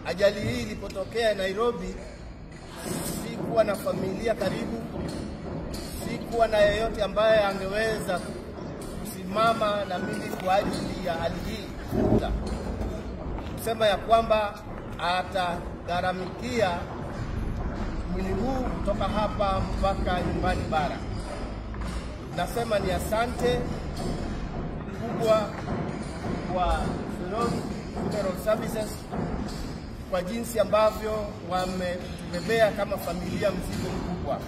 Ajali hii ilipotokea Nairobi, sikuwa na familia karibu, sikuwa na yeyote ambaye angeweza kusimama na mimi kwa ajili ya hali hii. Kusema ya kwamba atagharamikia mwili huu kutoka hapa mpaka nyumbani bara. Nasema ni asante kubwa kwa Funeral Services kwa jinsi ambavyo wametubebea kama familia mzigo mkubwa.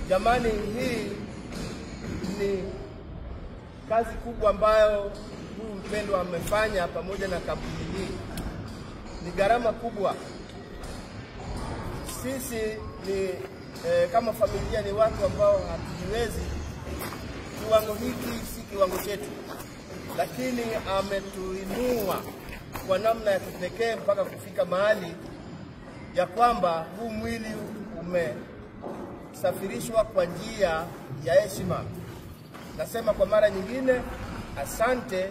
Jamani, hii ni kazi kubwa ambayo huu mpendwa amefanya pamoja na kampuni hii. Ni gharama kubwa. Sisi ni kama familia ni watu ambao hatujiwezi. Kiwango hiki si kiwango chetu, lakini ametuinua kwa namna ya kipekee mpaka kufika mahali ya kwamba huu mwili umesafirishwa kwa njia ya heshima. Nasema kwa mara nyingine asante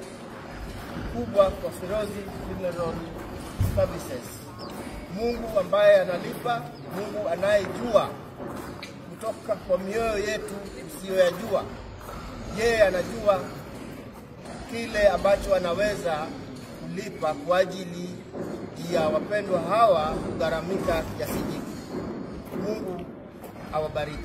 kubwa kwa Ferozi Funeral Services. Mungu ambaye analipa, Mungu anayejua kutoka kwa mioyo yetu usiyoyajua. Yeye anajua kile ambacho anaweza kulipa kwa ajili ya wapendwa hawa kugharamika kiasi hiki. Mungu awabariki.